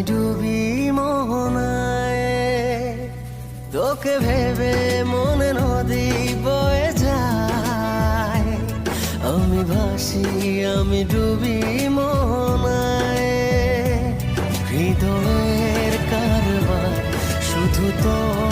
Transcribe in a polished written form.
ডুবি মোহনায়, তোকে ভেবে মনে নদী বয়ে যায়। আমি ভাসি, আমি ডুবি মোহনায়, হৃদয়ের কারবার শুধু তোর